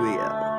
video.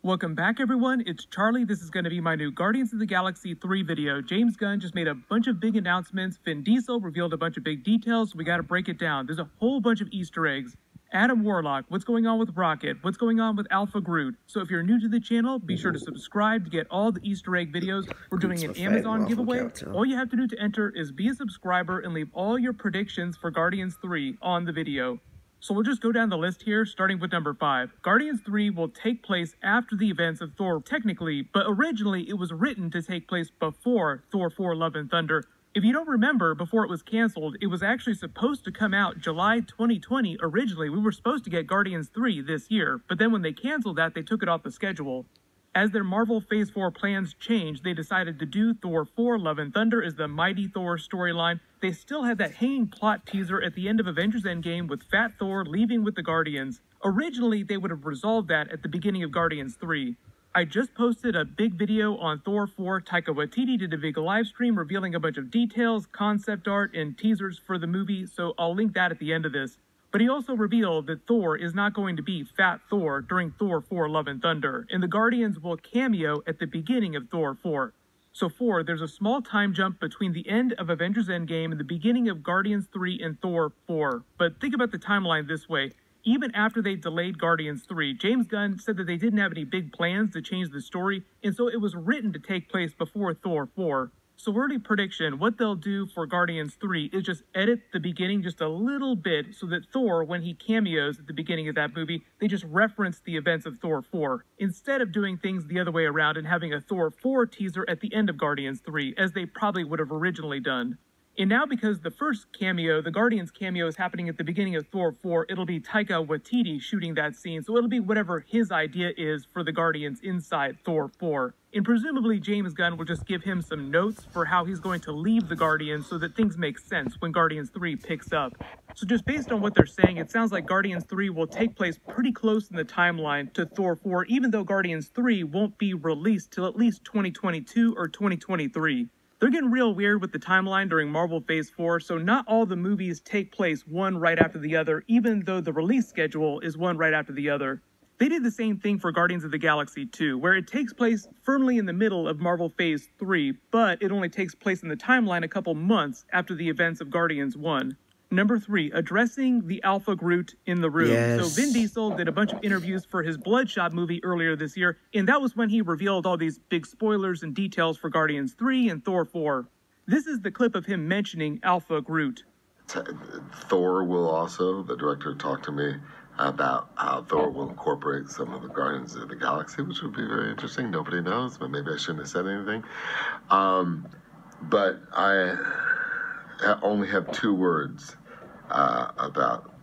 Welcome back, everyone. It's Charlie. This is going to be my new Guardians of the Galaxy 3 video. James Gunn just made a bunch of big announcements. Vin Diesel revealed a bunch of big details. We got to break it down. There's a whole bunch of Easter eggs. Adam Warlock, what's going on with Rocket, what's going on with Alpha Groot. So if you're new to the channel, be sure to subscribe to get all the Easter egg videos. We're doing an Amazon giveaway. All you have to do to enter is be a subscriber and leave all your predictions for Guardians 3 on the video. So we'll just go down the list here, starting with number 5. Guardians 3 will take place after the events of Thor, technically, but originally it was written to take place before Thor 4 Love and Thunder. If you don't remember, before it was canceled, it was actually supposed to come out July 2020 originally. We were supposed to get Guardians 3 this year, but then when they canceled that, they took it off the schedule. As their Marvel Phase 4 plans changed, they decided to do Thor 4 Love and Thunder as the Mighty Thor storyline. They still had that hanging plot teaser at the end of Avengers Endgame with Fat Thor leaving with the Guardians. Originally, they would have resolved that at the beginning of Guardians 3. I just posted a big video on Thor 4. Taika Waititi did a big live stream revealing a bunch of details, concept art, and teasers for the movie, so I'll link that at the end of this. But he also revealed that Thor is not going to be Fat Thor during Thor 4 Love and Thunder, and the Guardians will cameo at the beginning of Thor 4. So there's a small time jump between the end of Avengers Endgame and the beginning of Guardians 3 and Thor 4. But think about the timeline this way. Even after they delayed Guardians 3, James Gunn said that they didn't have any big plans to change the story, and so it was written to take place before Thor 4. So early prediction, what they'll do for Guardians 3 is just edit the beginning just a little bit so that Thor, when he cameos at the beginning of that movie, they just reference the events of Thor 4, instead of doing things the other way around and having a Thor 4 teaser at the end of Guardians 3, as they probably would have originally done. And now because the first cameo, the Guardians cameo, is happening at the beginning of Thor 4, it'll be Taika Waititi shooting that scene, so it'll be whatever his idea is for the Guardians inside Thor 4. And presumably James Gunn will just give him some notes for how he's going to leave the Guardians so that things make sense when Guardians 3 picks up. So just based on what they're saying, it sounds like Guardians 3 will take place pretty close in the timeline to Thor 4, even though Guardians 3 won't be released till at least 2022 or 2023. They're getting real weird with the timeline during Marvel Phase 4, so not all the movies take place one right after the other, even though the release schedule is one right after the other. They did the same thing for Guardians of the Galaxy 2, where it takes place firmly in the middle of Marvel Phase 3, but it only takes place in the timeline a couple months after the events of Guardians 1. Number 3, addressing the Alpha Groot in the room. Yes. So Vin Diesel did a bunch of interviews for his Bloodshot movie earlier this year, and that was when he revealed all these big spoilers and details for Guardians 3 and Thor 4. This is the clip of him mentioning Alpha Groot. Thor will also, the director talked to me about how Thor will incorporate some of the Guardians of the Galaxy, which would be very interesting. Nobody knows, but maybe I shouldn't have said anything. But I only have 2 words about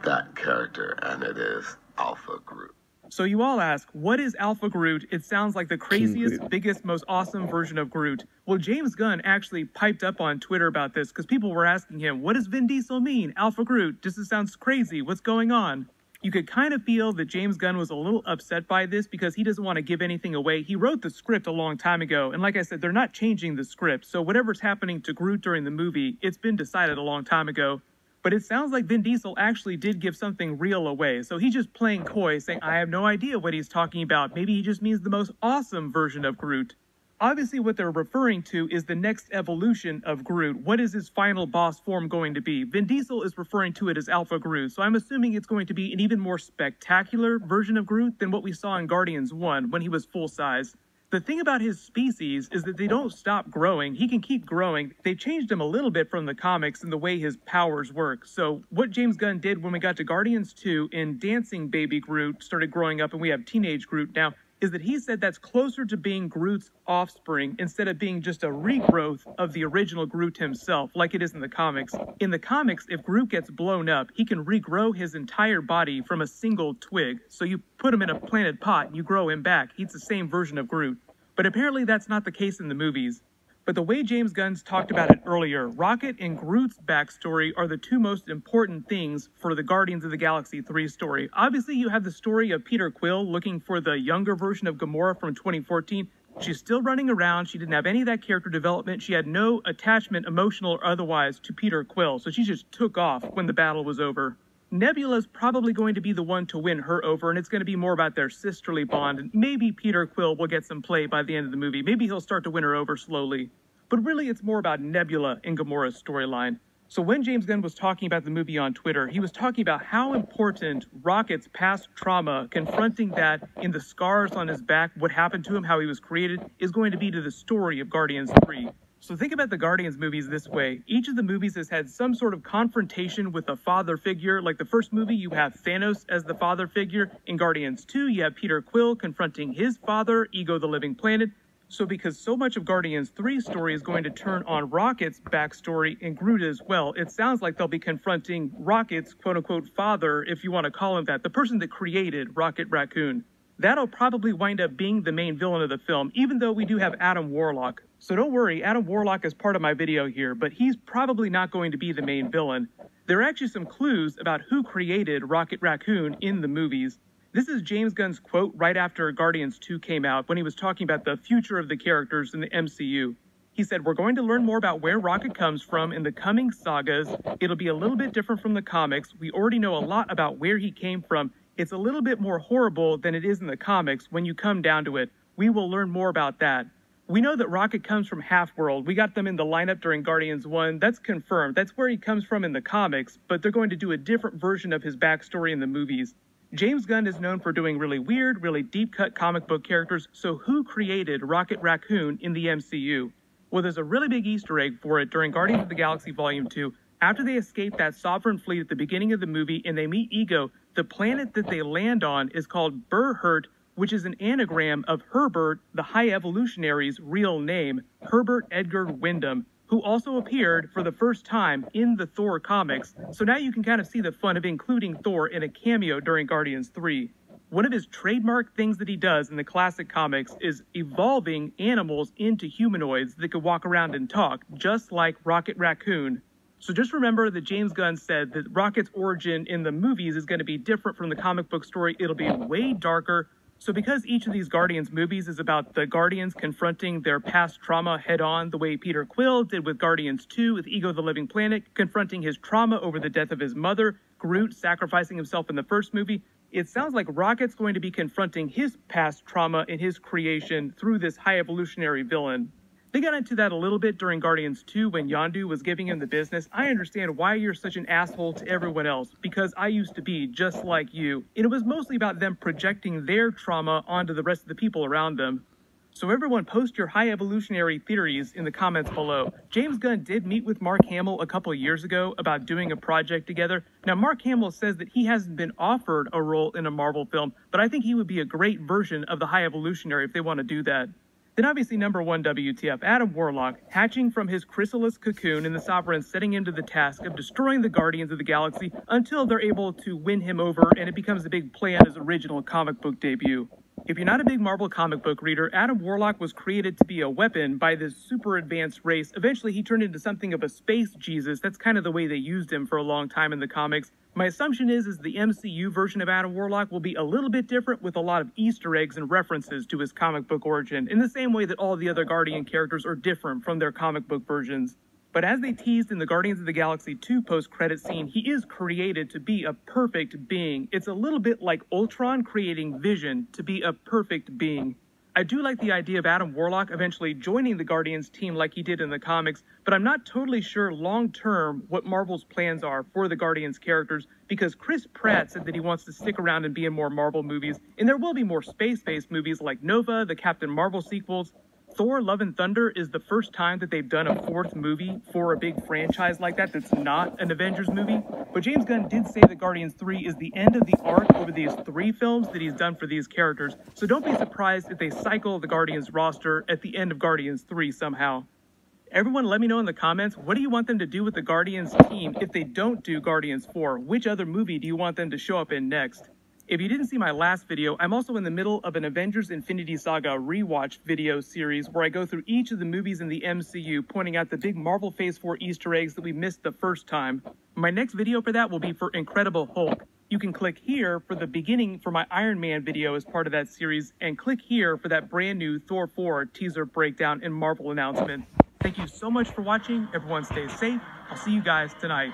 that character, and it is Alpha Groot. So you all ask, what is Alpha Groot? It sounds like the craziest, biggest, most awesome version of Groot. Well, James Gunn actually piped up on Twitter about this because people were asking him, what does Vin Diesel mean? Alpha Groot, this sounds crazy. What's going on? You could kind of feel that James Gunn was a little upset by this because he doesn't want to give anything away. He wrote the script a long time ago, and like I said, they're not changing the script. So whatever's happening to Groot during the movie, it's been decided a long time ago. But it sounds like Vin Diesel actually did give something real away. So he's just playing coy, saying, I have no idea what he's talking about. Maybe he just means the most awesome version of Groot. Obviously, what they're referring to is the next evolution of Groot. What is his final boss form going to be? Vin Diesel is referring to it as Alpha Groot, so I'm assuming it's going to be an even more spectacular version of Groot than what we saw in Guardians 1 when he was full size. The thing about his species is that they don't stop growing. He can keep growing. They changed him a little bit from the comics and the way his powers work. So what James Gunn did when we got to Guardians 2 and Dancing Baby Groot started growing up and we have Teenage Groot now, is that he said that's closer to being Groot's offspring instead of being just a regrowth of the original Groot himself, like it is in the comics. In the comics, if Groot gets blown up, he can regrow his entire body from a single twig. So you put him in a planted pot and you grow him back. He's the same version of Groot. But apparently that's not the case in the movies. But the way James Gunn's talked about it earlier, Rocket and Groot's backstory are the 2 most important things for the Guardians of the Galaxy 3 story. Obviously, you have the story of Peter Quill looking for the younger version of Gamora from 2014. She's still running around. She didn't have any of that character development. She had no attachment, emotional or otherwise, to Peter Quill, so she just took off when the battle was over. Nebula's probably going to be the one to win her over, and it's going to be more about their sisterly bond, and maybe Peter Quill will get some play by the end of the movie. Maybe he'll start to win her over slowly. But really, it's more about Nebula and Gamora's storyline. So when James Gunn was talking about the movie on Twitter, he was talking about how important Rocket's past trauma, confronting that in the scars on his back, what happened to him, how he was created, is going to be to the story of Guardians 3. So think about the Guardians movies this way. Each of the movies has had some sort of confrontation with a father figure. Like the first movie, you have Thanos as the father figure. In Guardians 2, you have Peter Quill confronting his father, Ego the Living Planet. So because so much of Guardians 3's story is going to turn on Rocket's backstory and Groot as well, it sounds like they'll be confronting Rocket's quote-unquote father, if you want to call him that, the person that created Rocket Raccoon. That'll probably wind up being the main villain of the film, even though we do have Adam Warlock. So don't worry, Adam Warlock is part of my video here, but he's probably not going to be the main villain. There are actually some clues about who created Rocket Raccoon in the movies. This is James Gunn's quote right after Guardians 2 came out when he was talking about the future of the characters in the MCU. He said, "We're going to learn more about where Rocket comes from in the coming sagas. It'll be a little bit different from the comics. We already know a lot about where he came from. It's a little bit more horrible than it is in the comics when you come down to it. We will learn more about that." We know that Rocket comes from Half-World. We got them in the lineup during Guardians 1. That's confirmed. That's where he comes from in the comics, but they're going to do a different version of his backstory in the movies. James Gunn is known for doing really weird, really deep-cut comic book characters, so who created Rocket Raccoon in the MCU? Well, there's a really big Easter egg for it during Guardians of the Galaxy Volume 2. After they escape that Sovereign fleet at the beginning of the movie and they meet Ego, the planet that they land on is called Burhurt, which is an anagram of Herbert, the High Evolutionary's real name, Herbert Edgar Windham, who also appeared for the first time in the Thor comics. So now you can kind of see the fun of including Thor in a cameo during Guardians 3. One of his trademark things that he does in the classic comics is evolving animals into humanoids that could walk around and talk, just like Rocket Raccoon. So just remember that James Gunn said that Rocket's origin in the movies is going to be different from the comic book story. It'll be way darker. So because each of these Guardians movies is about the Guardians confronting their past trauma head-on, the way Peter Quill did with Guardians 2 with Ego the Living Planet, confronting his trauma over the death of his mother, Groot sacrificing himself in the first movie, it sounds like Rocket's going to be confronting his past trauma in his creation through this high evolutionary villain. They got into that a little bit during Guardians 2 when Yondu was giving him the business. I understand why you're such an asshole to everyone else, because I used to be just like you. And it was mostly about them projecting their trauma onto the rest of the people around them. So everyone post your high evolutionary theories in the comments below. James Gunn did meet with Mark Hamill a couple years ago about doing a project together. Now Mark Hamill says that he hasn't been offered a role in a Marvel film, but I think he would be a great version of the high evolutionary if they want to do that. Then obviously number one WTF, Adam Warlock, hatching from his chrysalis cocoon and the Sovereign setting him to the task of destroying the Guardians of the Galaxy until they're able to win him over and it becomes the big play on his original comic book debut. If you're not a big Marvel comic book reader, Adam Warlock was created to be a weapon by this super advanced race. Eventually he turned into something of a space Jesus. That's kind of the way they used him for a long time in the comics. My assumption is the MCU version of Adam Warlock will be a little bit different with a lot of Easter eggs and references to his comic book origin, in the same way that all the other Guardian characters are different from their comic book versions. But as they teased in the Guardians of the Galaxy 2 post-credit scene, he is created to be a perfect being. It's a little bit like Ultron creating Vision to be a perfect being. I do like the idea of Adam Warlock eventually joining the Guardians team like he did in the comics, but I'm not totally sure long-term what Marvel's plans are for the Guardians characters, because Chris Pratt said that he wants to stick around and be in more Marvel movies, and there will be more space-based movies like Nova, the Captain Marvel sequels. Thor: Love and Thunder is the first time that they've done a fourth movie for a big franchise like that that's not an Avengers movie. But James Gunn did say that Guardians 3 is the end of the arc over these 3 films that he's done for these characters. So don't be surprised if they cycle the Guardians roster at the end of Guardians 3 somehow. Everyone let me know in the comments, what do you want them to do with the Guardians team if they don't do Guardians 4? Which other movie do you want them to show up in next? If you didn't see my last video, I'm also in the middle of an Avengers Infinity Saga rewatch video series where I go through each of the movies in the MCU, pointing out the big Marvel Phase 4 Easter eggs that we missed the first time. My next video for that will be for Incredible Hulk. You can click here for the beginning for my Iron Man video as part of that series, and click here for that brand new Thor 4 teaser breakdown and Marvel announcement. Thank you so much for watching. Everyone stay safe. I'll see you guys tonight.